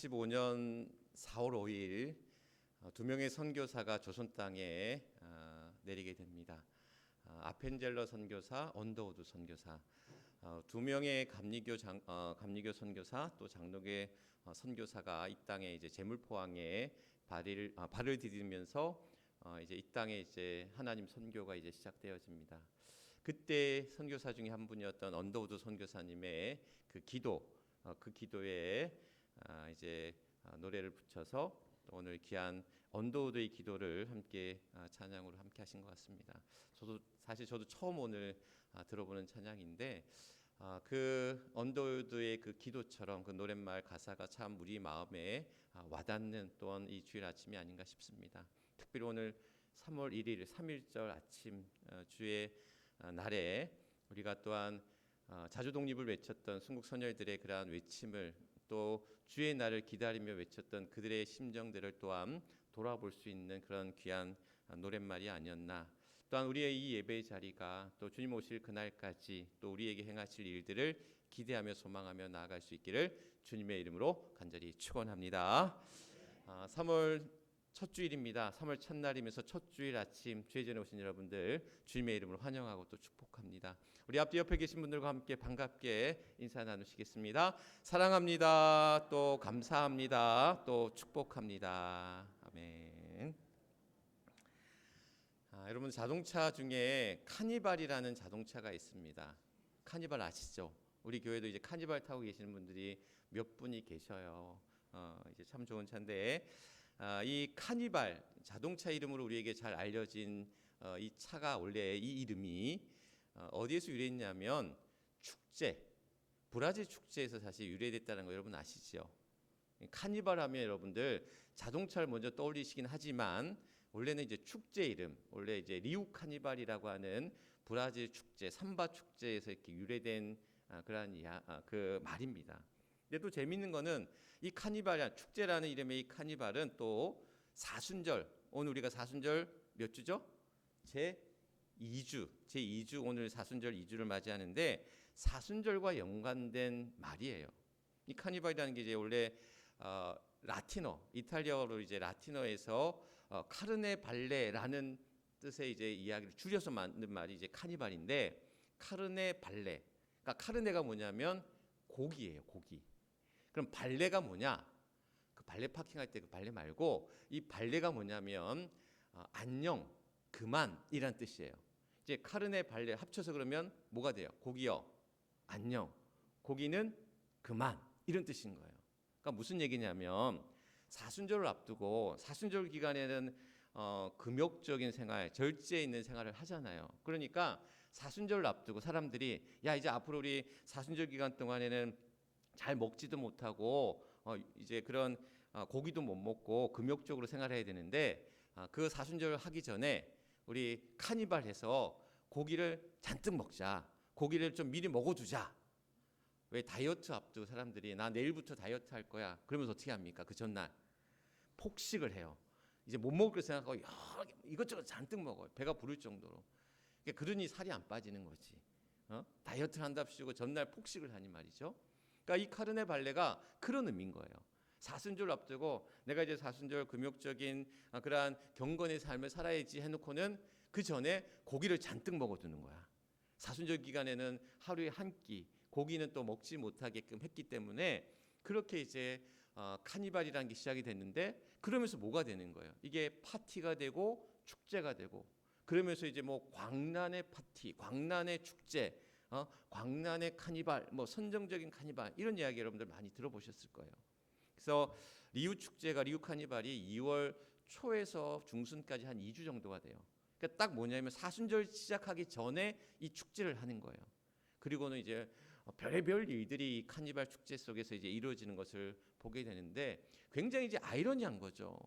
2085년 4월 5일 두 명의 선교사가 조선 땅에 내리게 됩니다. 아펜젤러 선교사, 언더우드 선교사, 두 명의 감리교 선교사 또 장로계 선교사가 이 땅에 이제 제물포항에 발을 디디면서 이제 이 땅에 이제 하나님 선교가 이제 시작되어집니다. 그때 선교사 중에 한 분이었던 언더우드 선교사님의 그 기도에 이제 노래를 붙여서 오늘 귀한 언더우드의 기도를 함께 찬양으로 함께 하신 것 같습니다. 저도 처음 오늘 들어보는 찬양인데 그 언더우드의 그 기도처럼 그 노랫말 가사가 참 우리 마음에 와닿는 또한 이 주일 아침이 아닌가 싶습니다. 특별히 오늘 3월 1일 3.1절 아침 주의 날에 우리가 또한 자주 독립을 외쳤던 순국 선열들의 그러한 외침을 또 주의 날을 기다리며 외쳤던 그들의 심정들을 또한 돌아볼 수 있는 그런 귀한 노랫말이 아니었나. 또한 우리의 이 예배의 자리가 또 주님 오실 그날까지 또 우리에게 행하실 일들을 기대하며 소망하며 나아갈 수 있기를 주님의 이름으로 간절히 축원합니다. 3월 첫 주일입니다. 3월 첫날이면서 첫 주일 아침 주의 전에 오신 여러분들 주님의 이름으로 환영하고 또 축복합니다. 우리 앞뒤 옆에 계신 분들과 함께 반갑게 인사 나누시겠습니다. 사랑합니다. 또 감사합니다. 또 축복합니다. 아멘. 여러분 자동차 중에 카니발이라는 자동차가 있습니다. 카니발 아시죠? 우리 교회도 이제 카니발 타고 계시는 분들이 몇 분이 계셔요. 이제 참 좋은 차인데 이 카니발 자동차 이름으로 우리에게 잘 알려진 이 차가 원래 이 이름이 어디에서 유래했냐면 브라질 축제에서 사실 유래됐다는 거 여러분 아시죠? 카니발 하면 여러분들 자동차를 먼저 떠올리시긴 하지만 원래는 이제 축제 이름, 원래 이제 리우 카니발이라고 하는 브라질 축제, 삼바 축제에서 이렇게 유래된 그런 그 말입니다. 근데 또 재밌는 거는 이 카니발 축제라는 이름의 이 카니발은 또 사순절, 오늘 우리가 사순절 몇 주죠? 제2주 오늘 사순절 2주를 맞이하는데 사순절과 연관된 말이에요. 이 카니발이라는 게 이제 원래 이탈리아어로 이제 라틴어에서 카르네 발레라는 뜻의 이제 이야기를 줄여서 만든 말이 이제 카니발인데 카르네 발레. 그러니까 카르네가 뭐냐면 고기예요, 고기. 그럼 발레가 뭐냐? 그 발레 파킹할 때 그 발레 말고 이 발레가 뭐냐면 안녕, 그만이란 뜻이에요. 이제 카르네 발레 합쳐서 그러면 뭐가 돼요? 고기요, 안녕. 고기는 그만 이런 뜻인 거예요. 그러니까 무슨 얘기냐면 사순절을 앞두고 사순절 기간에는 금욕적인 생활, 절제에 있는 생활을 하잖아요. 그러니까 사순절을 앞두고 사람들이 야 이제 앞으로 우리 사순절 기간 동안에는 잘 먹지도 못하고 이제 그런 고기도 못 먹고 금욕적으로 생활해야 되는데 그 사순절을 하기 전에 우리 카니발해서 고기를 잔뜩 먹자. 고기를 좀 미리 먹어두자. 왜 다이어트 앞두고 사람들이 나 내일부터 다이어트 할 거야. 그러면서 어떻게 합니까? 그 전날 폭식을 해요. 이제 못 먹을 걸 생각하고 이것저것 잔뜩 먹어요. 배가 부를 정도로. 그러니 살이 안 빠지는 거지. 다이어트를 한답시고 전날 폭식을 하니 말이죠. 그러니까 이 카르네 발레가 그런 의미인 거예요. 사순절 앞두고 내가 이제 사순절 금욕적인 그러한 경건의 삶을 살아야지 해놓고는 그 전에 고기를 잔뜩 먹어두는 거야. 사순절 기간에는 하루에 한 끼, 고기는 또 먹지 못하게끔 했기 때문에 그렇게 이제 카니발이라는 게 시작이 됐는데 그러면서 뭐가 되는 거예요? 이게 파티가 되고 축제가 되고 그러면서 이제 뭐 광란의 파티, 광란의 축제, 광란의 카니발, 뭐 선정적인 카니발 이런 이야기 여러분들 많이 들어보셨을 거예요. 그래서 리우 카니발이 2월 초에서 중순까지 한 2주 정도가 돼요. 그러니까 딱 뭐냐면 사순절 시작하기 전에 이 축제를 하는 거예요. 그리고는 이제 별의별 일들이 카니발 축제 속에서 이제 이루어지는 것을 보게 되는데 굉장히 이제 아이러니한 거죠.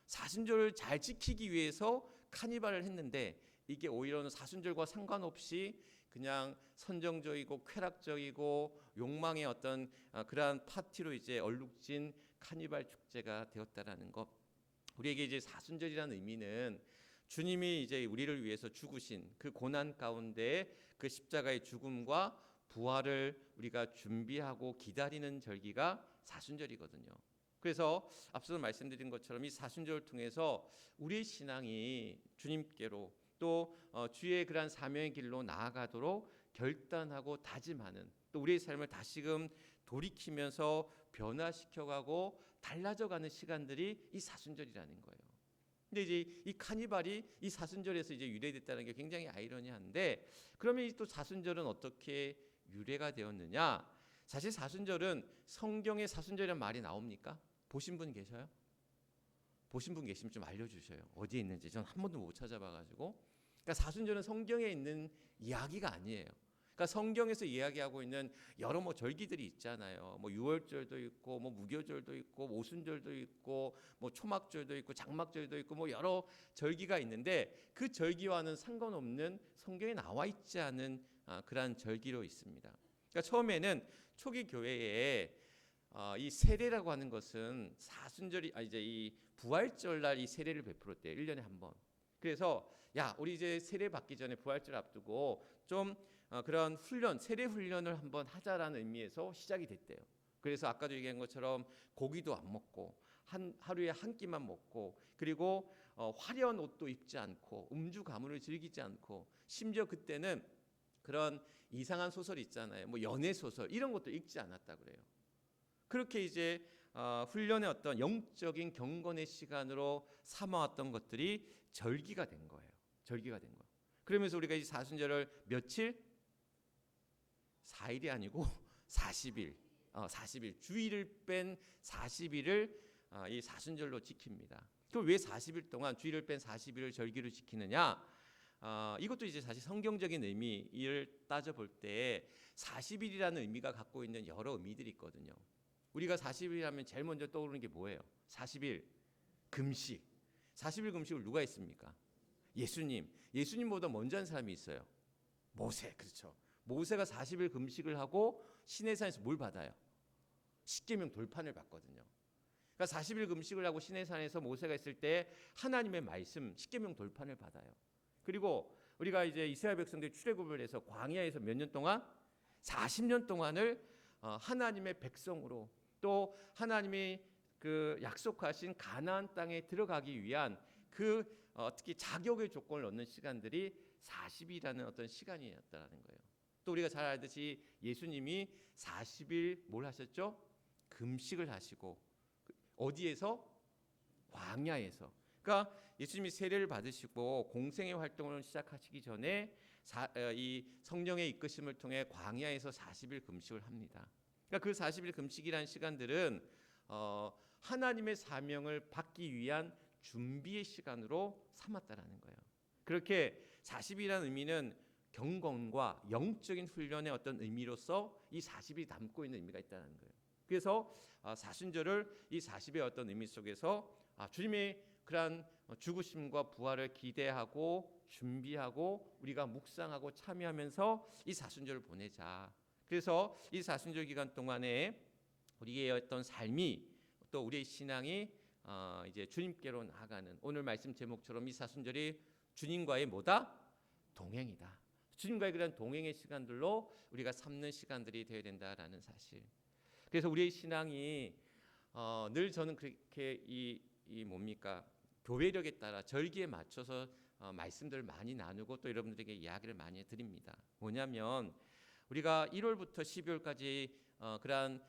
사순절을 잘 지키기 위해서 카니발을 했는데 이게 오히려는 사순절과 상관없이 그냥 선정적이고 쾌락적이고 욕망의 어떤 그러한 파티로 이제 얼룩진 카니발 축제가 되었다라는 것. 우리에게 이제 사순절이라는 의미는 주님이 이제 우리를 위해서 죽으신 그 고난 가운데 그 십자가의 죽음과 부활을 우리가 준비하고 기다리는 절기가 사순절이거든요. 그래서 앞서 말씀드린 것처럼 이 사순절을 통해서 우리의 신앙이 주님께로 또 주의 그러한 사명의 길로 나아가도록 결단하고 다짐하는, 또 우리의 삶을 다시금 돌이키면서 변화시켜가고 달라져가는 시간들이 이 사순절이라는 거예요. 근데 이제 이 카니발이 이 사순절에서 이제 유래됐다는 게 굉장히 아이러니한데, 그러면 또 사순절은 어떻게 유래가 되었느냐? 사실 사순절은 성경에 사순절이라는 말이 나옵니까? 보신 분 계셔요? 보신 분 계시면 좀 알려주셔요. 어디에 있는지. 저는 한 번도 못 찾아봐가지고. 그러니까 사순절은 성경에 있는 이야기가 아니에요. 그러니까 성경에서 이야기하고 있는 여러 뭐 절기들이 있잖아요. 뭐 유월절도 있고, 뭐 무교절도 있고, 오순절도 있고, 뭐 초막절도 있고, 장막절도 있고, 뭐 여러 절기가 있는데 그 절기와는 상관없는 성경에 나와 있지 않은 그러한 절기로 있습니다. 그러니까 처음에는 초기 교회에 이 세례라고 하는 것은 사순절이 이제 이 부활절 날 이 세례를 베풀었대요. 1년에 한 번. 그래서 야, 우리 이제 세례 받기 전에 부활절 앞두고 좀 그런 훈련, 세례 훈련을 한번 하자라는 의미에서 시작이 됐대요. 그래서 아까도 얘기한 것처럼 고기도 안 먹고 하루에 한 끼만 먹고, 그리고 화려한 옷도 입지 않고 음주 가문을 즐기지 않고, 심지어 그때는 그런 이상한 소설 있잖아요. 뭐 연애 소설 이런 것도 읽지 않았다 그래요. 그렇게 이제 훈련의 어떤 영적인 경건의 시간으로 삼아왔던 것들이 절기가 된 거예요. 절기가 된 거예요. 그러면서 우리가 이 사순절을 며칠? 4일이 아니고 40일, 40일, 주일을 뺀 40일을 이 사순절로 지킵니다. 그럼 왜 40일 동안 주일을 뺀 40일을 절기로 지키느냐? 이것도 이제 사실 성경적인 의미를 따져볼 때 40일이라는 의미가 갖고 있는 여러 의미들이 있거든요. 우리가 40일 하면 제일 먼저 떠오르는 게 뭐예요? 40일 금식. 40일 금식을 누가 했습니까? 예수님. 예수님보다 먼저 한 사람이 있어요. 모세. 그렇죠. 모세가 40일 금식을 하고 시내산에서 뭘 받아요? 십계명 돌판을 받거든요. 그러니까 40일 금식을 하고 시내산에서 모세가 있을 때 하나님의 말씀 십계명 돌판을 받아요. 그리고 우리가 이제 이스라엘 백성들이 출애굽을 해서 광야에서 몇 년 동안? 40년 동안을 하나님의 백성으로, 또 하나님이 그 약속하신 가나안 땅에 들어가기 위한 그 특히 자격의 조건을 얻는 시간들이 40일이라는 어떤 시간이었다는 거예요. 또 우리가 잘 알듯이 예수님이 40일 뭘 하셨죠? 금식을 하시고, 어디에서? 광야에서. 그러니까 예수님이 세례를 받으시고 공생의 활동을 시작하시기 전에 이 성령의 이끄심을 통해 광야에서 40일 금식을 합니다. 그러니까 그 40일 금식이라는 시간들은 하나님의 사명을 받기 위한 준비의 시간으로 삼았다라는 거예요. 그렇게 40일이라는 의미는 경건과 영적인 훈련의 어떤 의미로서 이 40일이 담고 있는 의미가 있다는 거예요. 그래서 사순절을 이 40의 어떤 의미 속에서 주님의 그러한 죽으심과 부활을 기대하고 준비하고 우리가 묵상하고 참여하면서 이 사순절을 보내자. 그래서 이 사순절 기간 동안에 우리의 어떤 삶이, 또 우리의 신앙이 이제 주님께로 나아가는, 오늘 말씀 제목처럼 이 사순절이 주님과의 뭐다? 동행이다. 주님과의 그런 동행의 시간들로 우리가 삼는 시간들이 되어야 된다라는 사실. 그래서 우리의 신앙이 늘 저는 그렇게 이 뭡니까? 교회력에 따라 절기에 맞춰서 말씀들을 많이 나누고 또 여러분들에게 이야기를 많이 드립니다. 뭐냐면 우리가 1월부터 12월까지 그러한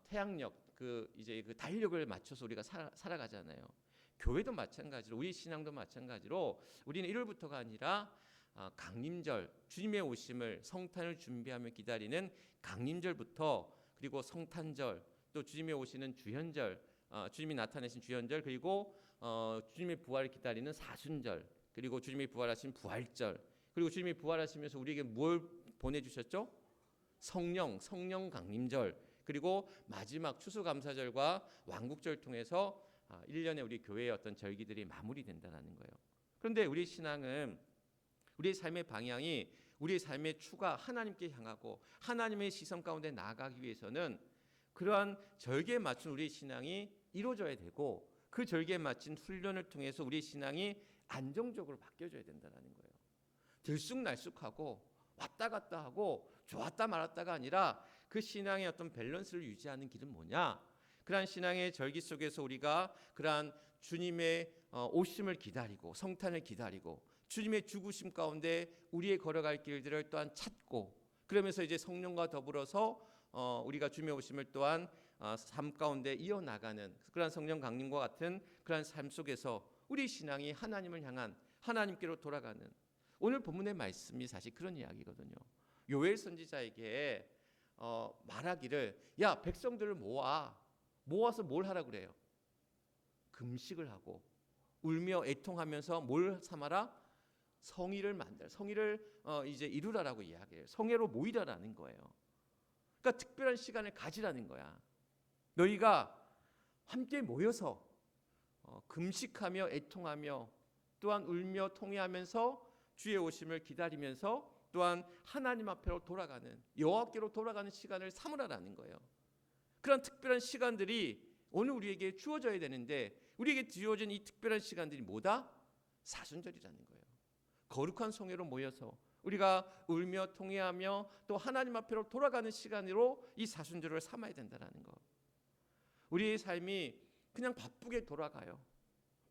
태양력, 이제 그 달력을 맞춰서 우리가 살아가잖아요. 교회도 마찬가지로, 우리 신앙도 마찬가지로 우리는 1월부터가 아니라 강림절, 주님의 오심을, 성탄을 준비하며 기다리는 강림절부터, 그리고 성탄절, 또 주님의 오시는 주현절, 주님이 나타내신 주현절, 그리고 주님의 부활을 기다리는 사순절, 그리고 주님이 부활하신 부활절, 그리고 주님이 부활하시면서 우리에게 뭘 보내주셨죠? 성령 강림절, 그리고 마지막 추수감사절과 왕국절 통해서 1년에 우리 교회의 어떤 절기들이 마무리된다는 거예요. 그런데 우리 신앙은, 우리의 삶의 방향이, 우리의 삶의 추가 하나님께 향하고 하나님의 시선 가운데 나아가기 위해서는 그러한 절기에 맞춘 우리의 신앙이 이루어져야 되고, 그 절기에 맞춘 훈련을 통해서 우리의 신앙이 안정적으로 바뀌어져야 된다는 거예요. 들쑥날쑥하고 왔다 갔다 하고 좋았다 말았다가 아니라 그 신앙의 어떤 밸런스를 유지하는 길은 뭐냐? 그러한 신앙의 절기 속에서 우리가 그러한 주님의 오심을 기다리고 성탄을 기다리고 주님의 죽으심 가운데 우리의 걸어갈 길들을 또한 찾고, 그러면서 이제 성령과 더불어서 우리가 주님의 오심을 또한 삶 가운데 이어나가는 그러한 성령 강림과 같은 그러한 삶 속에서 우리 신앙이 하나님을 향한, 하나님께로 돌아가는, 오늘 본문의 말씀이 사실 그런 이야기거든요. 요엘 선지자에게 말하기를, 야, 백성들을 모아서 뭘 하라 그래요? 금식을 하고 울며 애통하면서 뭘 삼아라? 성의를 만들, 성의를 이제 이루라라고 이야기해요. 성회로 모이라라는 거예요. 그러니까 특별한 시간을 가지라는 거야. 너희가 함께 모여서 금식하며 애통하며 또한 울며 통회하면서 주의 오심을 기다리면서 또한 하나님 앞으로 돌아가는, 여호와께로 돌아가는 시간을 삼으라라는 거예요. 그런 특별한 시간들이 오늘 우리에게 주어져야 되는데, 우리에게 주어진 이 특별한 시간들이 뭐다? 사순절이라는 거예요. 거룩한 성회로 모여서 우리가 울며 통회하며 또 하나님 앞으로 돌아가는 시간으로 이 사순절을 삼아야 된다는 거. 우리의 삶이 그냥 바쁘게 돌아가요.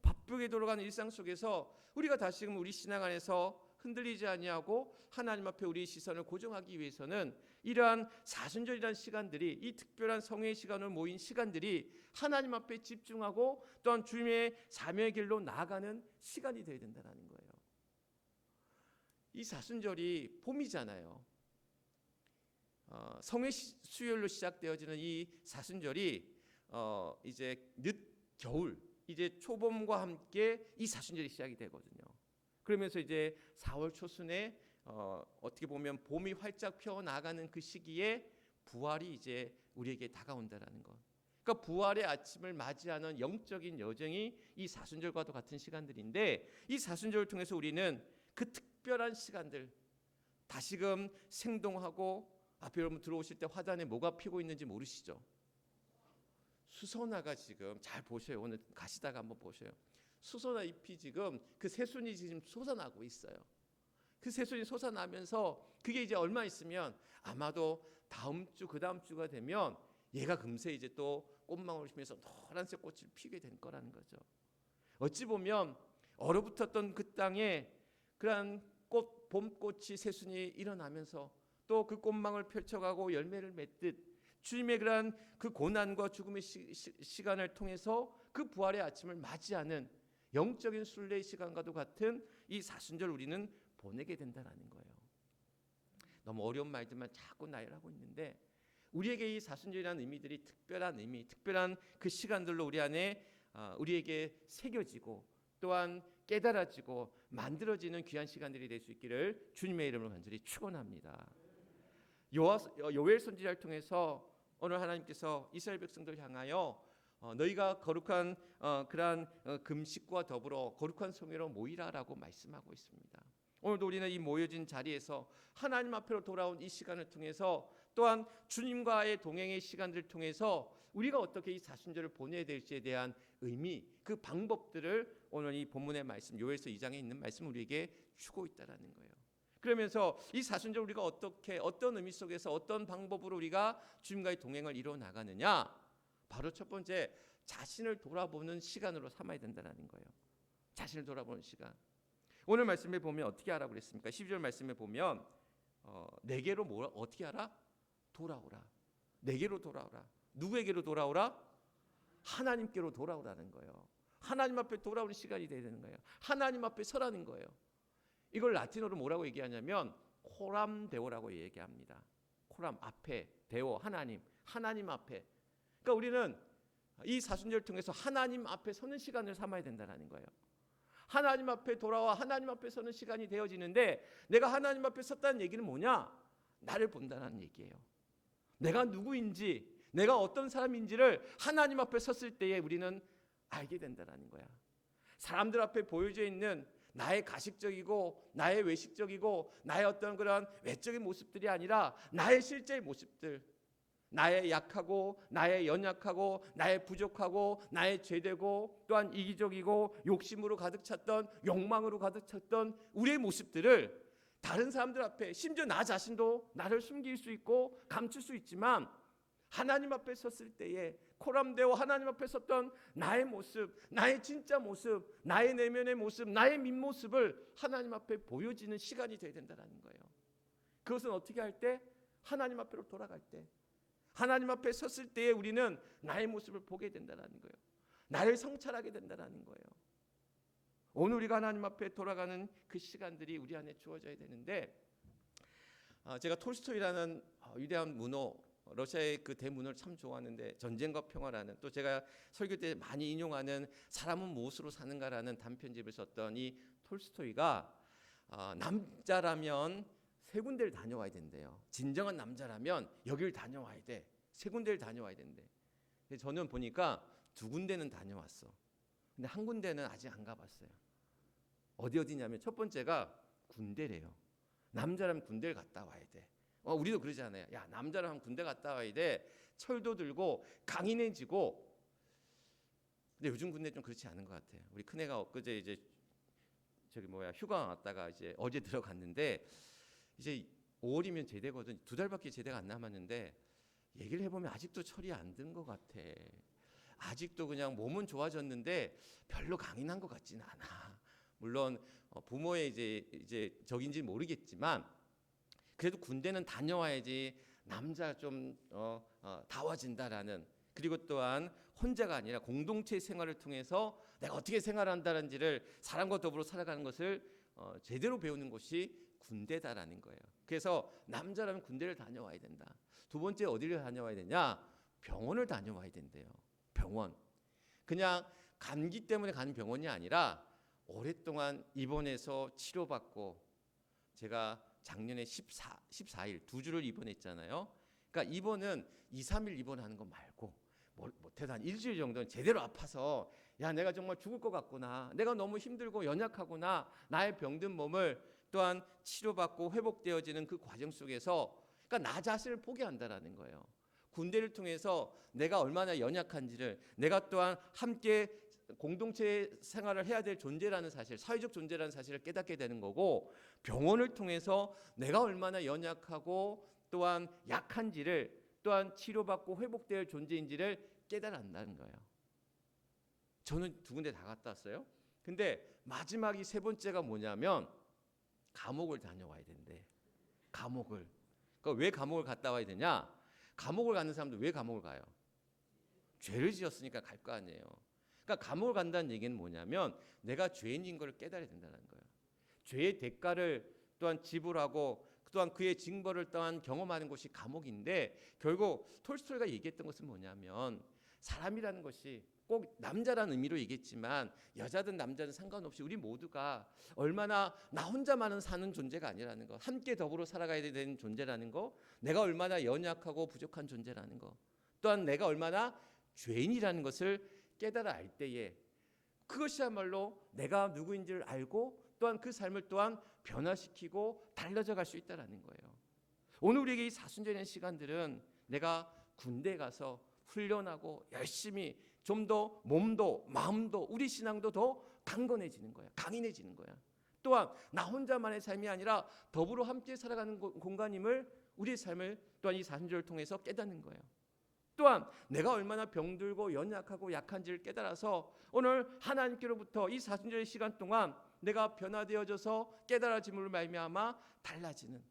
바쁘게 돌아가는 일상 속에서 우리가 다시금 우리 신앙 안에서 흔들리지 아니하고 하나님 앞에 우리의 시선을 고정하기 위해서는 이러한 사순절이라는 시간들이, 이 특별한 성회의 시간으로 모인 시간들이 하나님 앞에 집중하고 또한 주님의 사명의 길로 나아가는 시간이 되어야 된다는 거예요. 이 사순절이 봄이잖아요. 성회 수요일로 시작되어지는 이 사순절이 이제 늦 겨울, 이제 초봄과 함께 이 사순절이 시작이 되거든요. 그러면서 이제 4월 초순에 어떻게 보면 봄이 활짝 펴나가는 그 시기에 부활이 이제 우리에게 다가온다라는 것. 그러니까 부활의 아침을 맞이하는 영적인 여정이 이 사순절과도 같은 시간들인데, 이 사순절을 통해서 우리는 그 특별한 시간들 다시금 생동하고, 앞에 여러분 들어오실 때 화단에 뭐가 피고 있는지 모르시죠? 수선화가 지금, 잘 보셔요. 오늘 가시다가 한번 보셔요. 수선화 잎이 지금 그 새순이 지금 솟아나고 있어요. 그 새순이 솟아나면서 그게 이제 얼마 있으면 아마도 다음 주, 그 다음 주가 되면 얘가 금세 이제 또 꽃망울을 피면서 노란색 꽃을 피게 될 거라는 거죠. 어찌 보면 얼어붙었던 그 땅에 그러한 봄꽃이 새순이 일어나면서 또 그 꽃망을 펼쳐가고 열매를 맺듯 주님의 그러한 그 고난과 죽음의 시간을 통해서 그 부활의 아침을 맞이하는 영적인 순례의 시간과도 같은 이 사순절 우리는 보내게 된다는 거예요. 너무 어려운 말들만 자꾸 나열하고 있는데, 우리에게 이 사순절이라는 의미들이 특별한 의미, 특별한 그 시간들로 우리 안에 우리에게 새겨지고 또한 깨달아지고 만들어지는 귀한 시간들이 될 수 있기를 주님의 이름으로 간절히 축원합니다. 요엘 선지자를 통해서 오늘 하나님께서 이스라엘 백성들을 향하여 너희가 거룩한 그러한 금식과 더불어 거룩한 성회로 모이라라고 말씀하고 있습니다. 오늘도 우리는 이 모여진 자리에서 하나님 앞으로 돌아온 이 시간을 통해서 또한 주님과의 동행의 시간들을 통해서 우리가 어떻게 이 사순절을 보내야 될지에 대한 의미, 그 방법들을 오늘 이 본문의 말씀, 요엘서 2장에 있는 말씀 우리에게 주고 있다라는 거예요. 그러면서 이 사순절 우리가 어떻게, 어떤 의미 속에서 어떤 방법으로 우리가 주님과의 동행을 이루어 나가느냐, 바로 첫 번째, 자신을 돌아보는 시간으로 삼아야 된다는 거예요. 자신을 돌아보는 시간. 오늘 말씀에 보면 어떻게 하라고 그랬습니까? 12절 말씀에 보면 내게로 어떻게 하라? 돌아오라. 내게로 돌아오라. 누구에게로 돌아오라? 하나님께로 돌아오라는 거예요. 하나님 앞에 돌아오는 시간이 되야 되는 거예요. 하나님 앞에 서라는 거예요. 이걸 라틴어로 뭐라고 얘기하냐면 코람 데오라고 얘기합니다. 코람 앞에, 데오 하나님, 하나님 앞에. 그러니까 우리는 이 사순절을 통해서 하나님 앞에 서는 시간을 삼아야 된다는 거예요. 하나님 앞에 돌아와 하나님 앞에 서는 시간이 되어지는데, 내가 하나님 앞에 섰다는 얘기는 뭐냐? 나를 본다는 얘기예요. 내가 누구인지, 내가 어떤 사람인지를 하나님 앞에 섰을 때에 우리는 알게 된다는 거야. 사람들 앞에 보여져 있는 나의 가식적이고 나의 외식적이고 나의 어떤 그런 외적인 모습들이 아니라 나의 실제의 모습들, 나의 약하고 나의 연약하고 나의 부족하고 나의 죄되고 또한 이기적이고 욕심으로 가득 찼던, 욕망으로 가득 찼던 우리의 모습들을 다른 사람들 앞에, 심지어 나 자신도 나를 숨길 수 있고 감출 수 있지만 하나님 앞에 섰을 때에 코람되어 하나님 앞에 섰던 나의 모습, 나의 진짜 모습, 나의 내면의 모습, 나의 밑모습을 하나님 앞에 보여지는 시간이 되어야 된다는 거예요. 그것은 어떻게 할 때? 하나님 앞으로 돌아갈 때, 하나님 앞에 섰을 때에 우리는 나의 모습을 보게 된다는 거예요. 나를 성찰하게 된다는 거예요. 오늘 우리가 하나님 앞에 돌아가는 그 시간들이 우리 안에 주어져야 되는데, 제가 톨스토이라는 위대한 문호, 러시아의 그 대문호를 참 좋아하는데, 전쟁과 평화라는, 또 제가 설교 때 많이 인용하는 사람은 무엇으로 사는가라는 단편집을 썼던 이 톨스토이가 남자라면 세 군데를 다녀와야 된대요. 진정한 남자라면 여기를 다녀와야 돼. 세 군데를 다녀와야 된대. 근데 저는 보니까 두 군데는 다녀왔어. 근데 한 군데는 아직 안 가봤어요. 어디냐면 첫 번째가 군대래요. 남자라면 군대를 갔다 와야 돼. 우리도 그러잖아요. 야, 남자라면 군대 갔다 와야 돼. 철도 들고 강인해지고. 근데 요즘 군대 좀 그렇지 않은 것 같아요. 우리 큰애가 엊그제 이제 휴가 왔다가 이제 어제 들어갔는데, 이제 5월이면 제대거든. 2달밖에 제대가 안 남았는데 얘기를 해보면 아직도 철이 안 든 것 같아. 아직도 그냥 몸은 좋아졌는데 별로 강인한 것 같지는 않아. 물론 부모의 이제 적인지 모르겠지만, 그래도 군대는 다녀와야지 남자 좀 다워진다라는, 그리고 또한 혼자가 아니라 공동체 생활을 통해서 내가 어떻게 생활한다는지를, 사람과 더불어 살아가는 것을 제대로 배우는 것이 군대다라는 거예요. 그래서 남자라면 군대를 다녀와야 된다. 두 번째 어디를 다녀와야 되냐? 병원을 다녀와야 된대요. 병원. 그냥 감기 때문에 가는 병원이 아니라 오랫동안 입원해서 치료받고, 제가 작년에 14일 2주를 입원했잖아요. 그러니까 입원은 2, 3일 입원하는 거 말고 못해도 한 일주일 정도는 제대로 아파서, 야, 내가 정말 죽을 것 같구나, 내가 너무 힘들고 연약하구나, 나의 병든 몸을 또한 치료받고 회복되어지는 그 과정 속에서, 그러니까 나 자신을 포기한다라는 거예요. 군대를 통해서 내가 얼마나 연약한지를, 내가 또한 함께 공동체 생활을 해야 될 존재라는 사실, 사회적 존재라는 사실을 깨닫게 되는 거고, 병원을 통해서 내가 얼마나 연약하고 또한 약한지를, 또한 치료받고 회복될 존재인지를 깨달았다는 거예요. 저는 두 군데 다 갔다 왔어요. 근데 마지막이 세 번째가 뭐냐면 감옥을 다녀와야 된대. 감옥을. 그러니까 왜 감옥을 갔다 와야 되냐? 감옥을 가는 사람들 왜 감옥을 가요? 죄를 지었으니까 갈 거 아니에요. 그러니까 감옥을 간다는 얘기는 뭐냐면 내가 죄인인 걸 깨달아야 된다는 거예요. 죄의 대가를 또한 지불하고, 또한 그의 징벌을 또한 경험하는 것이 감옥인데, 결국 톨스토이가 얘기했던 것은 뭐냐면, 사람이라는 것이 꼭 남자라는 의미로 얘기했지만 여자든 남자든 상관없이 우리 모두가 얼마나 나 혼자만은 사는 존재가 아니라는 거, 함께 더불어 살아가야 되는 존재라는 거, 내가 얼마나 연약하고 부족한 존재라는 거, 또한 내가 얼마나 죄인이라는 것을 깨달아 알 때에, 그것이야말로 내가 누구인지를 알고 또한 그 삶을 또한 변화시키고 달라져 갈 수 있다는 거예요. 오늘 우리에게 이 사순절의 시간들은 내가 군대에 가서 훈련하고 열심히 좀 더 몸도 마음도 우리 신앙도 더 강건해지는 거야. 강인해지는 거야. 또한 나 혼자만의 삶이 아니라 더불어 함께 살아가는 공간임을, 우리의 삶을 또한 이 사순절을 통해서 깨닫는 거예요. 또한 내가 얼마나 병들고 연약하고 약한지를 깨달아서 오늘 하나님께로부터 이 사순절의 시간 동안 내가 변화되어져서 깨달아짐으로 말미암아 달라지는,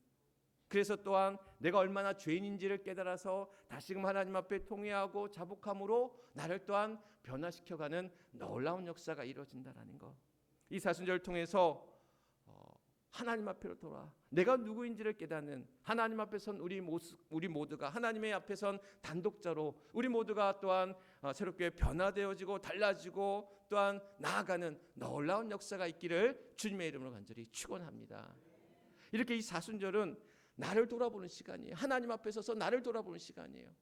그래서 또한 내가 얼마나 죄인인지를 깨달아서 다시금 하나님 앞에 통회하고 자복함으로 나를 또한 변화시켜가는 놀라운 역사가 이루어진다는 것. 이 사순절을 통해서 하나님 앞으로 돌아 내가 누구인지를 깨닫는, 하나님 앞에 선 우리 모두가 하나님의 앞에 선 단독자로 우리 모두가 또한 새롭게 변화되어지고 달라지고 또한 나아가는 놀라운 역사가 있기를 주님의 이름으로 간절히 축원합니다. 이렇게 이 사순절은 나를 돌아보는 시간이에요. 하나님 앞에 서서 나를 돌아보는 시간이에요.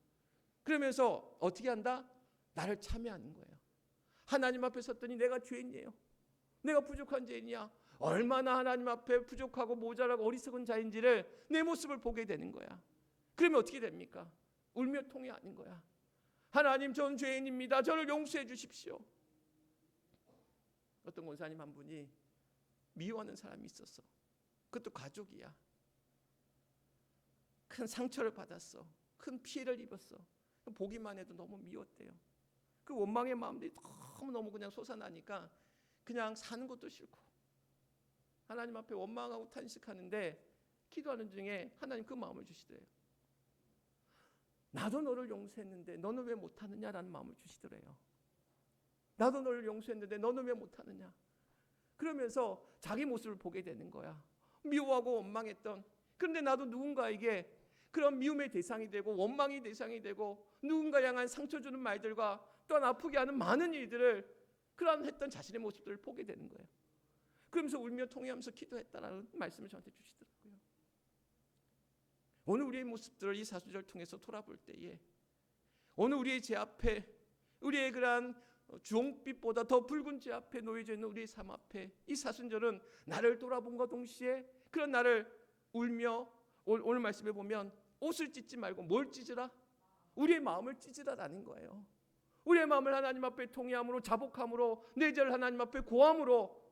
그러면서 어떻게 한다? 나를 참여하는 거예요. 하나님 앞에 섰더니 내가 죄인이에요. 내가 부족한 죄인이야. 얼마나 하나님 앞에 부족하고 모자라고 어리석은 자인지를 내 모습을 보게 되는 거야. 그러면 어떻게 됩니까? 울며 통회하는 거야. 하나님, 전 죄인입니다. 저를 용서해 주십시오. 어떤 권사님 한 분이 미워하는 사람이 있었어. 그것도 가족이야. 큰 상처를 받았어. 큰 피해를 입었어. 보기만 해도 너무 미웠대요. 그 원망의 마음들이 너무 그냥 솟아나니까 그냥 사는 것도 싫고 하나님 앞에 원망하고 탄식하는데 기도하는 중에 하나님 그 마음을 주시더래요. 나도 너를 용서했는데 너는 왜 못하느냐라는 마음을 주시더래요. 나도 너를 용서했는데 너는 왜 못하느냐. 그러면서 자기 모습을 보게 되는 거야. 미워하고 원망했던, 그런데 나도 누군가에게 그런 미움의 대상이 되고 원망의 대상이 되고 누군가 향한 상처 주는 말들과 또한 아프게 하는 많은 일들을 그런 했던 자신의 모습들을 보게 되는 거예요. 그러면서 울며 통회하면서 기도했다라는 말씀을 저한테 주시더라고요. 오늘 우리의 모습들을 이 사순절을 통해서 돌아볼 때에 오늘 우리의 제 앞에 우리의 그러한 주홍빛보다 더 붉은 제 앞에 놓여져 있는 우리의 삶 앞에 이 사순절은 나를 돌아본과 동시에 그런 나를 울며 오늘 말씀에 보면 옷을 찢지 말고 뭘 찢으라? 우리의 마음을 찢으라라는 거예요. 우리의 마음을 하나님 앞에 통회함으로 자복함으로 내 죄를 하나님 앞에 고함으로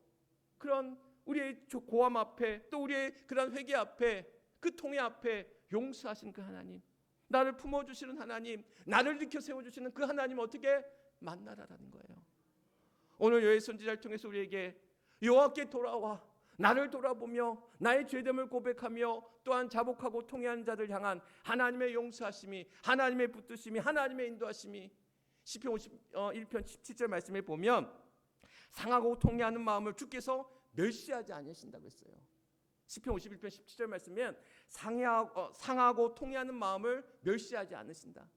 그런 우리의 고함 앞에 또 우리의 그런 회개 앞에 그 통회 앞에 용서하신 그 하나님, 나를 품어주시는 하나님, 나를 일으켜 세워주시는 그 하나님 어떻게 만나라라는 거예요. 오늘 여호와의 선지자를 통해서 우리에게 여호와께 돌아와 나를 돌아보며 나의 죄됨을 고백하며 또한 자복하고 통회한 자들 향한 하나님의 용서하심이, 하나님의 붙드심이, 하나님의 인도하심이 시편 51편 17절 말씀에 보면 상하고 통회하는 마음을 주께서 멸시하지 않으신다고 했어요. 시편 51편 17절 말씀이면 상하고 통회하는 마음을 멸시하지 않으신다.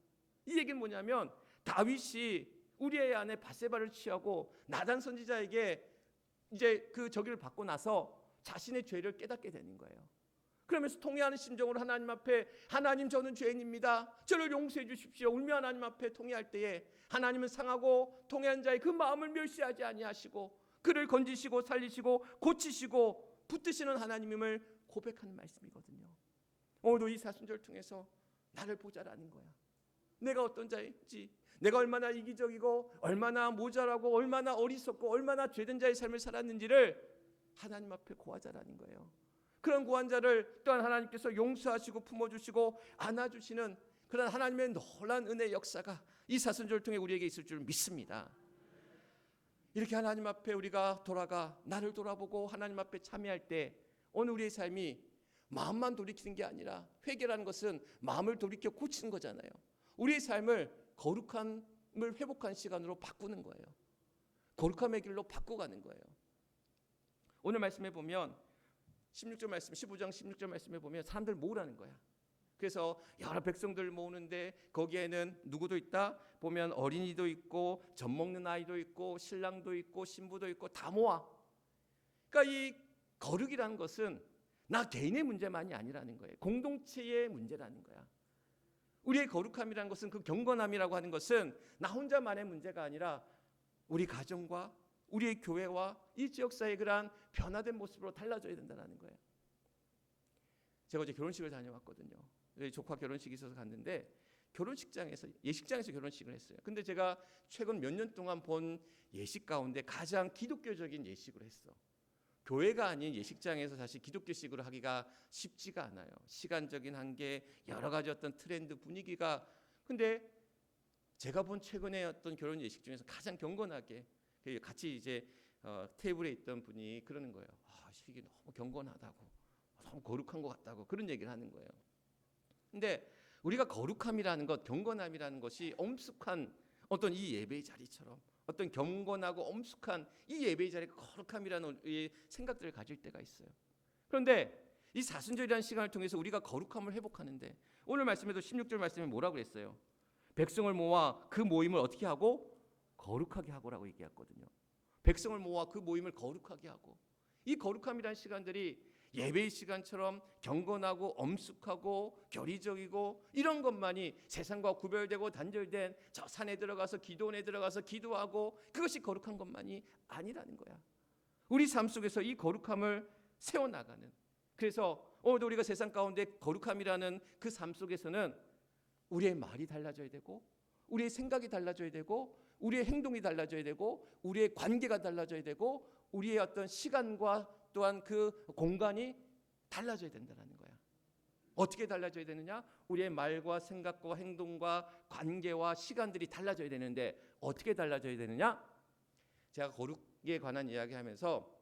이 얘기는 뭐냐면 다윗이 우리의 아내 바세바를 취하고 나단 선지자에게 이제 그 저기를 받고 나서 자신의 죄를 깨닫게 되는 거예요. 그러면서 통회하는 심정으로 하나님 앞에 하나님 저는 죄인입니다. 저를 용서해 주십시오. 울며 하나님 앞에 통회할 때에 하나님은 상하고 통회한 자의 그 마음을 멸시하지 아니하시고 그를 건지시고 살리시고 고치시고 붙드시는 하나님임을 고백하는 말씀이거든요. 오늘도 이 사순절을 통해서 나를 보자라는 거야. 내가 어떤 자인지, 내가 얼마나 이기적이고 얼마나 모자라고 얼마나 어리석고 얼마나 죄된 자의 삶을 살았는지를 하나님 앞에 고하자라는 거예요. 그런 고한 자를 또한 하나님께서 용서하시고 품어주시고 안아주시는 그런 하나님의 놀라운 은혜의 역사가 이 사순절을 통해 우리에게 있을 줄 믿습니다. 이렇게 하나님 앞에 우리가 돌아가 나를 돌아보고 하나님 앞에 참여할 때 오늘 우리의 삶이 마음만 돌이키는 게 아니라 회개라는 것은 마음을 돌이켜 고치는 거잖아요. 우리의 삶을 거룩함을 회복한 시간으로 바꾸는 거예요. 거룩함의 길로 바꿔가는 거예요. 오늘 말씀에 보면 16절 말씀, 15장 16절 말씀에 보면 사람들 모으라는 거야. 그래서 여러 백성들 모으는데 거기에는 누구도 있다? 보면 어린이도 있고 젖 먹는 아이도 있고 신랑도 있고 신부도 있고 다 모아. 그러니까 이 거룩이라는 것은 나 개인의 문제만이 아니라는 거예요. 공동체의 문제라는 거야. 우리의 거룩함이라는 것은 그 경건함이라고 하는 것은 나 혼자만의 문제가 아니라 우리 가정과 우리의 교회와 이 지역사회의 그러한 변화된 모습으로 달라져야 된다는 거예요. 제가 어제 결혼식을 다녀왔거든요. 조카 결혼식이 있어서 갔는데 결혼식장에서 예식장에서 결혼식을 했어요. 근데 제가 최근 몇 년 동안 본 예식 가운데 가장 기독교적인 예식을 했어. 교회가 아닌 예식장에서 사실 기독교식으로 하기가 쉽지가 않아요. 시간적인 한계, 여러 가지 어떤 트렌드 분위기가. 근데 제가 본 최근에 어떤 결혼 예식 중에서 가장 경건하게 같이 이제 테이블에 있던 분이 그러는 거예요. 이게 너무 경건하다고, 너무 거룩한 것 같다고 그런 얘기를 하는 거예요. 근데 우리가 거룩함이라는 것, 경건함이라는 것이 엄숙한 어떤 이 예배의 자리처럼 어떤 경건하고 엄숙한 이 예배의 자리가 거룩함이라는 생각들을 가질 때가 있어요. 그런데 이 사순절이라는 시간을 통해서 우리가 거룩함을 회복하는데 오늘 말씀에도 16절 말씀에 뭐라고 그랬어요? 백성을 모아 그 모임을 어떻게 하고? 거룩하게 하고라고 얘기했거든요. 백성을 모아 그 모임을 거룩하게 하고, 이 거룩함이라는 시간들이 예배의 시간처럼 경건하고 엄숙하고 결의적이고 이런 것만이 세상과 구별되고 단절된 저 산에 들어가서 기도원에 들어가서 기도하고 그것이 거룩한 것만이 아니라는 거야. 우리 삶 속에서 이 거룩함을 세워나가는, 그래서 오늘도 우리가 세상 가운데 거룩함이라는 그 삶 속에서는 우리의 말이 달라져야 되고 우리의 생각이 달라져야 되고 우리의 행동이 달라져야 되고 우리의 관계가 달라져야 되고 우리의 어떤 시간과 또한 그 공간이 달라져야 된다는 거야. 어떻게 달라져야 되느냐? 우리의 말과 생각과 행동과 관계와 시간들이 달라져야 되는데 어떻게 달라져야 되느냐? 제가 거룩에 관한 이야기하면서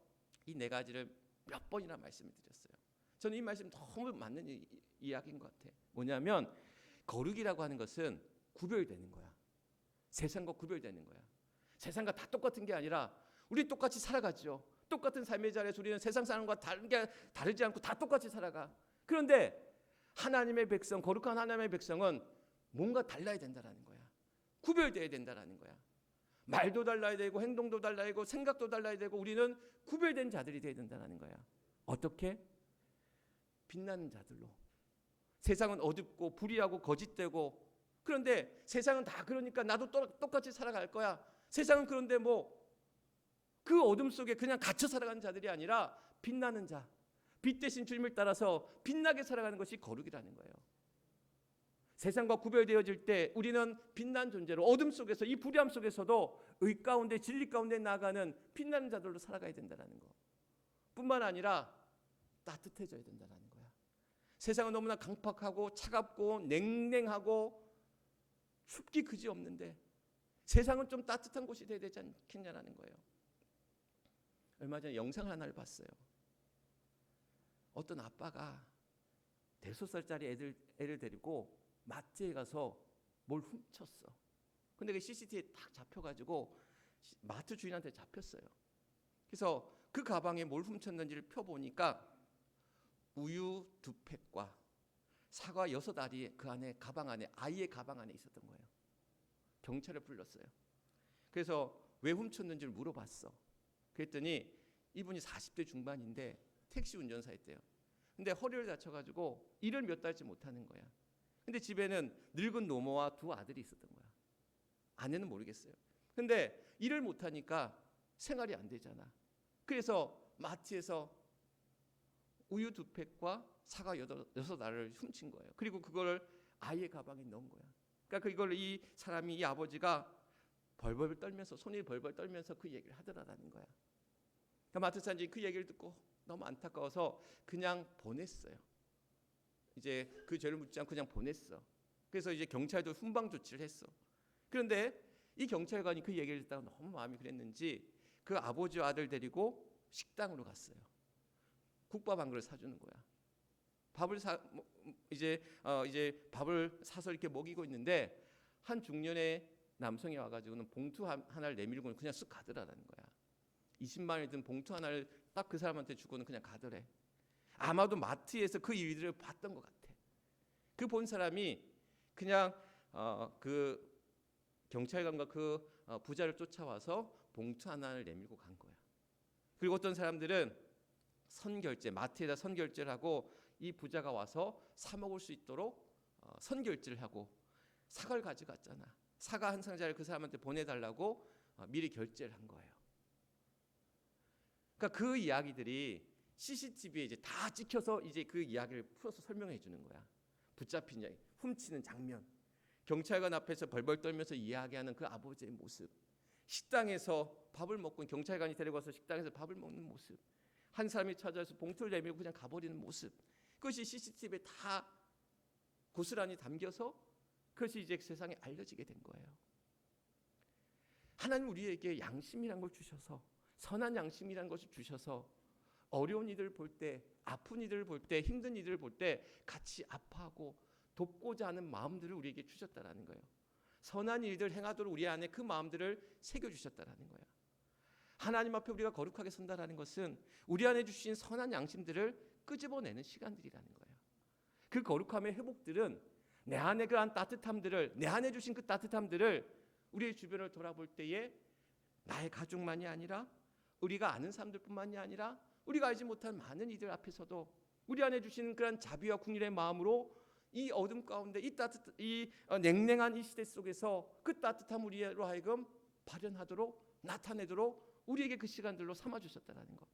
이 네 가지를 몇 번이나 말씀을 드렸어요. 저는 이 말씀 너무 맞는 이야기인 것 같아. 뭐냐면 거룩이라고 하는 것은 구별되는 거야. 세상과 구별되는 거야. 세상과 다 똑같은 게 아니라 우리 똑같이 살아가죠. 똑같은 삶의 자리에서 우리는 세상 사람과 다르지 않고 다 똑같이 살아가. 그런데 하나님의 백성, 거룩한 하나님의 백성은 뭔가 달라야 된다라는 거야. 구별돼야 된다라는 거야. 말도 달라야 되고 행동도 달라야 되고 생각도 달라야 되고 우리는 구별된 자들이 돼야 된다는 거야. 어떻게? 빛나는 자들로. 세상은 어둡고 불의하고 거짓되고 그런데 세상은 다 그러니까 나도 똑같이 살아갈 거야. 세상은 그런데 뭐 그 어둠 속에 그냥 갇혀 살아가는 자들이 아니라 빛나는 자, 빛 대신 주님을 따라서 빛나게 살아가는 것이 거룩이라는 거예요. 세상과 구별되어질 때 우리는 빛난 존재로 어둠 속에서 이 불의함 속에서도 의 가운데 진리 가운데 나아가는 빛나는 자들로 살아가야 된다는 거 뿐만 아니라 따뜻해져야 된다는 거야. 세상은 너무나 강팍하고 차갑고 냉랭하고 춥기 그지없는데 세상은 좀 따뜻한 곳이 돼야 되지 않겠냐는 거예요. 얼마 전에 영상 하나를 봤어요. 어떤 아빠가 5살짜리 애를 데리고 마트에 가서 뭘 훔쳤어. 근데 그 CCTV에 딱 잡혀가지고 마트 주인한테 잡혔어요. 그래서 그 가방에 뭘 훔쳤는지를 펴보니까 우유 2팩과 사과 6알이 그 안에 가방 안에 아이의 가방 안에 있었던 거예요. 경찰을 불렀어요. 그래서 왜 훔쳤는지를 물어봤어. 그랬더니 이분이 40대 중반인데 택시 운전사였대요. 근데 허리를 다쳐가지고 일을 몇 달째 못하는 거야. 근데 집에는 늙은 노모와 2 아들이 있었던 거야. 아내는 모르겠어요. 근데 일을 못하니까 생활이 안 되잖아. 그래서 마트에서 우유 2팩과 사과 6알을 훔친 거예요. 그리고 그걸 아이의 가방에 넣은 거야. 그러니까 그걸 이 사람이 이 아버지가 벌벌 떨면서 손이 벌벌 떨면서 그 얘기를 하더라라는 거야. 그러니까 마트 사람들이 그 얘기를 듣고 너무 안타까워서 그냥 보냈어요. 이제 그 죄를 묻지 않고 그냥 보냈어. 그래서 이제 경찰도 훈방 조치를 했어. 그런데 이 경찰관이 그 얘기를 듣다가 너무 마음이 그랬는지 그 아버지와 아들 데리고 식당으로 갔어요. 국밥 한 그릇 사주는 거야. 밥을 이제 밥을 사서 이렇게 먹이고 있는데 한 중년의 남성이 와가지고는 봉투 하나를 내밀고 그냥 쓱 가더라는 거야. 20만 원이 든 봉투 하나를 딱 그 사람한테 주고는 그냥 가더래. 아마도 마트에서 그 일들을 봤던 것 같아. 그 본 사람이 그냥 그 경찰관과 그 부자를 쫓아와서 봉투 하나를 내밀고 간 거야. 그리고 어떤 사람들은 선결제, 마트에다 선결제를 하고 이 부자가 와서 사 먹을 수 있도록 선결제를 하고 사과를 가져갔잖아. 사과 한 상자를 그 사람한테 보내달라고 미리 결제를 한 거예요. 그러니까 그 이야기들이 CCTV에 이제 다 찍혀서 이제 그 이야기를 풀어서 설명해 주는 거야. 붙잡힌 이야기, 훔치는 장면, 경찰관 앞에서 벌벌 떨면서 이야기하는 그 아버지의 모습, 식당에서 밥을 먹고 경찰관이 데려가서 식당에서 밥을 먹는 모습, 한 사람이 찾아와서 봉투를 내밀고 그냥 가버리는 모습, 그것이 CCTV에 다 고스란히 담겨서 그것이 이제 세상에 알려지게 된 거예요. 하나님 우리에게 양심이란 걸 주셔서, 선한 양심이란 것을 주셔서 어려운 이들을 볼 때, 아픈 이들을 볼 때, 힘든 이들을 볼 때 같이 아파하고 돕고자 하는 마음들을 우리에게 주셨다라는 거예요. 선한 일들 행하도록 우리 안에 그 마음들을 새겨주셨다라는 거예요. 하나님 앞에 우리가 거룩하게 선다라는 것은 우리 안에 주신 선한 양심들을 끄집어내는 시간들이라는 거예요. 그 거룩함의 회복들은 내 안에 그한 따뜻함들을, 내 안에 주신 그 따뜻함들을 우리의 주변을 돌아볼 때에 나의 가족만이 아니라 우리가 아는 사람들뿐만이 아니라 우리가 알지 못한 많은 이들 앞에서도 우리 안에 주시는 그런 자비와 긍휼의 마음으로 이 어둠 가운데 이 냉랭한 이 시대 속에서 그 따뜻함 우리로 하여금 발현하도록 나타내도록 우리에게 그 시간들로 삼아 주셨다는 것.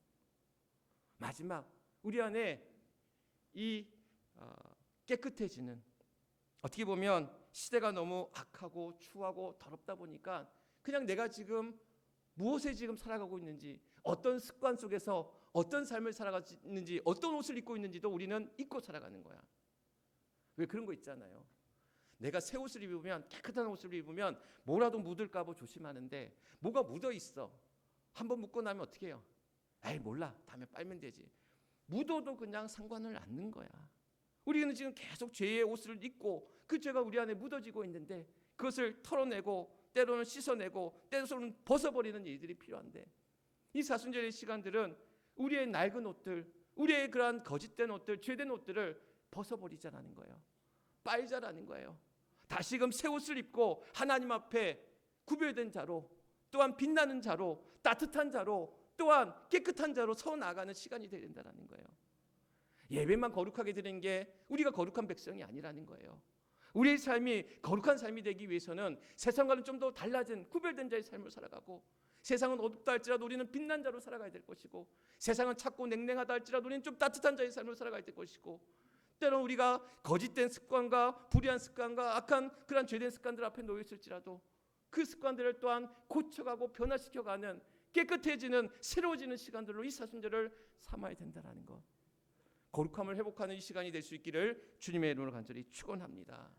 마지막 우리 안에 이 깨끗해지는, 어떻게 보면 시대가 너무 악하고 추하고 더럽다 보니까 그냥 내가 지금 무엇에 지금 살아가고 있는지, 어떤 습관 속에서 어떤 삶을 살아가고 있는지, 어떤 옷을 입고 있는지도 우리는 잊고 살아가는 거야. 왜 그런 거 있잖아요. 내가 새 옷을 입으면, 깨끗한 옷을 입으면 뭐라도 묻을까 봐 조심하는데 뭐가 묻어 있어. 한번 묻고 나면 어떻게 해요? 에이 몰라, 다음에 빨면 되지. 묻어도 그냥 상관을 않는 거야. 우리는 지금 계속 죄의 옷을 입고 그 죄가 우리 안에 묻어지고 있는데 그것을 털어내고 때로는 씻어내고 때로는 벗어버리는 일들이 필요한데, 이 사순절의 시간들은 우리의 낡은 옷들, 우리의 그러한 거짓된 옷들, 죄된 옷들을 벗어버리자라는 거예요. 빨자라는 거예요. 다시금 새 옷을 입고 하나님 앞에 구별된 자로, 또한 빛나는 자로, 따뜻한 자로, 또한 깨끗한 자로 서 나가는 시간이 되야 된다는 거예요. 예배만 거룩하게 드리는 게 우리가 거룩한 백성이 아니라는 거예요. 우리의 삶이 거룩한 삶이 되기 위해서는 세상과는 좀 더 달라진 구별된 자의 삶을 살아가고, 세상은 어둡다 할지라도 우리는 빛난 자로 살아가야 될 것이고, 세상은 찼고 냉랭하다 할지라도 우리는 좀 따뜻한 자의 삶을 살아가야 될 것이고, 때로는 우리가 거짓된 습관과 불의한 습관과 악한 그런 죄된 습관들 앞에 놓여 있을지라도 그 습관들을 또한 고쳐가고 변화시켜가는 깨끗해지는 새로워지는 시간들로 이 사순절을 삼아야 된다는 것. 거룩함을 회복하는 이 시간이 될 수 있기를 주님의 이름으로 간절히 축원합니다.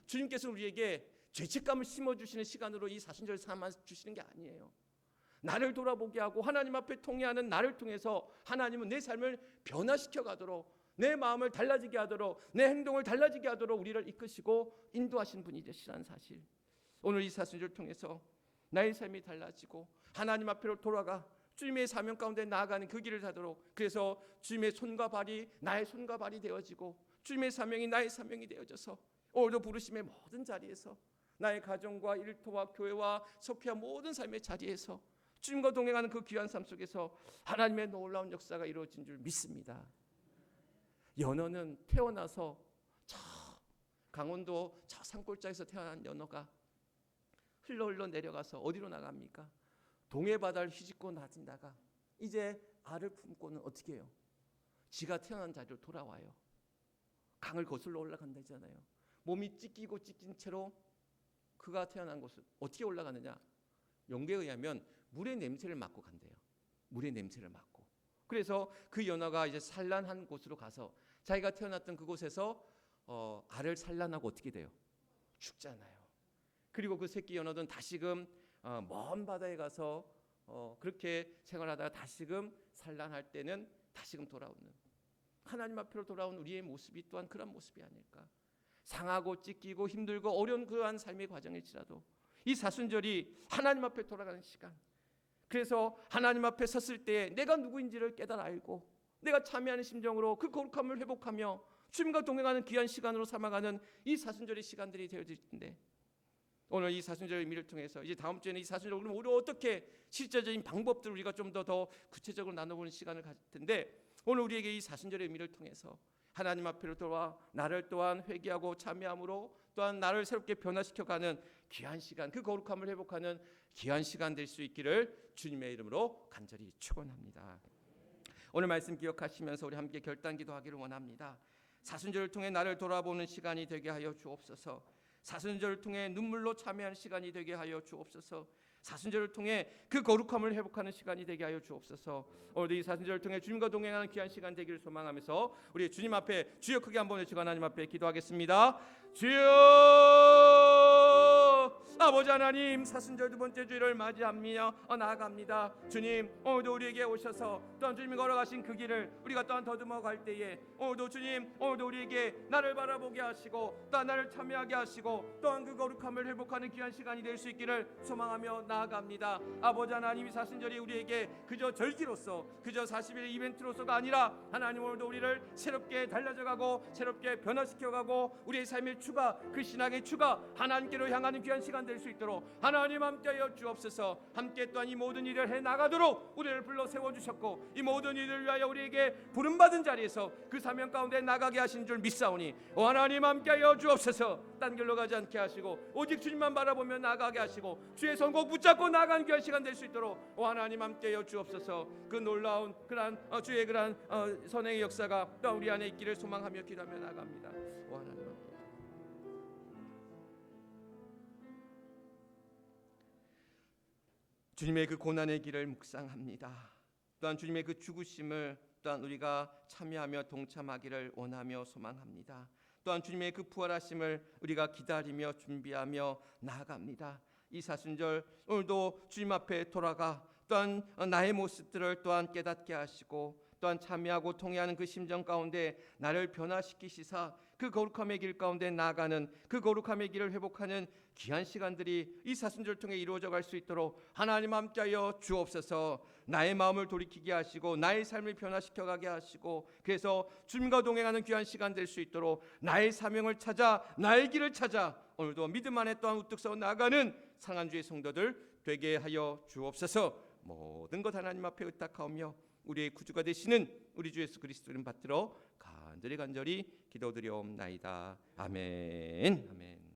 주님께서 우리에게 죄책감을 심어주시는 시간으로 이 사순절을 삼아주시는 게 아니에요. 나를 돌아보게 하고 하나님 앞에 통회하는 나를 통해서 하나님은 내 삶을 변화시켜 가도록, 내 마음을 달라지게 하도록, 내 행동을 달라지게 하도록 우리를 이끄시고 인도하신 분이 되시라는 사실, 오늘 이 사순절을 통해서 나의 삶이 달라지고 하나님 앞으로 돌아가 주님의 사명 가운데 나아가는 그 길을 가도록, 그래서 주님의 손과 발이 나의 손과 발이 되어지고 주님의 사명이 나의 사명이 되어져서 오늘도 부르심의 모든 자리에서, 나의 가정과 일터와 교회와 속회와 모든 삶의 자리에서 주님과 동행하는 그 귀한 삶 속에서 하나님의 놀라운 역사가 이루어진 줄 믿습니다. 연어는 태어나서 저 강원도 저 산골짜기에서 태어난 연어가 흘러 내려가서 어디로 나갑니까? 동해 바다를 휘젓고 나가 이제 알을 품고는 어떻게 해요? 지가 태어난 자리로 돌아와요. 강을 거슬러 올라간다잖아요. 몸이 찢기고 찢긴 채로 그가 태어난 곳을 어떻게 올라가느냐? 연구에 의하면 물의 냄새를 맡고 간대요. 물의 냄새를 맡고. 그래서 그 연어가 이제 산란한 곳으로 가서 자기가 태어났던 그곳에서 알을 산란하고 어떻게 돼요? 죽잖아요. 그리고 그 새끼 연어는 다시금 먼 바다에 가서 그렇게 생활하다가 다시금 산란할 때는 다시금 돌아오는, 하나님 앞으로 돌아온 우리의 모습이 또한 그런 모습이 아닐까. 상하고 찢기고 힘들고 어려운 그러한 삶의 과정일지라도 이 사순절이 하나님 앞에 돌아가는 시간, 그래서 하나님 앞에 섰을 때 내가 누구인지를 깨달아 알고 내가 참여하는 심정으로 그 거룩함을 회복하며 주님과 동행하는 귀한 시간으로 삼아가는 이 사순절의 시간들이 되어질 텐데, 오늘 이 사순절의 의미를 통해서 이제 다음 주에는 이 사순절 우리 어떻게 실제적인 방법들을 우리가 좀 더 구체적으로 나눠보는 시간을 가질 텐데, 오늘 우리에게 이 사순절의 의미를 통해서 하나님 앞으로 돌아와 나를 또한 회개하고 참여함으로 또한 나를 새롭게 변화시켜가는 귀한 시간, 그 거룩함을 회복하는 귀한 시간 될 수 있기를 주님의 이름으로 간절히 축원합니다. 오늘 말씀 기억하시면서 우리 함께 결단 기도하기를 원합니다. 사순절을 통해 나를 돌아보는 시간이 되게 하여 주옵소서. 사순절을 통해 눈물로 참여하는 시간이 되게 하여 주옵소서. 사순절을 통해 그 거룩함을 회복하는 시간이 되게 하여 주옵소서. 오늘도 이 사순절을 통해 주님과 동행하는 귀한 시간 되기를 소망하면서 우리 주님 앞에 주여 크게 한번 외치고 하나님 앞에 기도하겠습니다. 주여, 아버지 하나님, 사순절 두 번째 주일을 맞이하며 나아갑니다. 주님, 오늘도 우리에게 오셔서 또한 주님이 걸어가신 그 길을 우리가 또한 더듬어 갈 때에 오늘도 주님, 오늘도 우리에게 나를 바라보게 하시고 또한 나를 참여하게 하시고 또한 그 거룩함을 회복하는 귀한 시간이 될 수 있기를 소망하며 나아갑니다. 아버지 하나님, 이 사순절이 우리에게 그저 절기로서 그저 40일 이벤트로서가 아니라 하나님, 오늘도 우리를 새롭게 달라져가고 새롭게 변화시켜가고 우리의 삶의 추가, 그 신앙의 추가, 하나님께로 향하는 귀한 시간 될 수 있도록 하나님 함께하여 주옵소서. 함께 또한 이 모든 일을 해나가도록 우리를 불러 세워주셨고 이 모든 일을 위하여 우리에게 부름받은 자리에서 그 사명 가운데 나가게 하신 줄 믿사오니 하나님 함께하여 주옵소서. 딴 길로 가지 않게 하시고 오직 주님만 바라보며 나가게 하시고 주의 손 꼭 붙잡고 나가는 귀한 시간 될 수 있도록 하나님 함께하여 주옵소서. 그 놀라운 그러한 주의 그러한 선행의 역사가 또 우리 안에 있기를 소망하며 기도하며 나갑니다. 하나님 주님의 그 고난의 길을 묵상합니다. 또한 주님의 그 죽으심을 또한 우리가 참여하며 동참하기를 원하며 소망합니다. 또한 주님의 그 부활하심을 우리가 기다리며 준비하며 나아갑니다. 이 사순절 오늘도 주님 앞에 돌아가 또한 나의 모습들을 또한 깨닫게 하시고 또한 참여하고 통회하는 그 심정 가운데 나를 변화시키시사 그 거룩함의 길 가운데 나아가는 그 거룩함의 길을 회복하는 귀한 시간들이 이 사순절 통해 이루어져 갈 수 있도록 하나님 함께하여 주옵소서. 나의 마음을 돌이키게 하시고 나의 삶을 변화시켜 가게 하시고 그래서 주님과 동행하는 귀한 시간 될 수 있도록 나의 사명을 찾아 나의 길을 찾아 오늘도 믿음 안에 또한 우뚝 서 나아가는 상한주의 성도들 되게 하여 주옵소서. 모든 것 하나님 앞에 의탁하오며 우리의 구주가 되시는 우리 주 예수 그리스도를 받들어 간절히 기도드리옵나이다. 아멘. 아멘.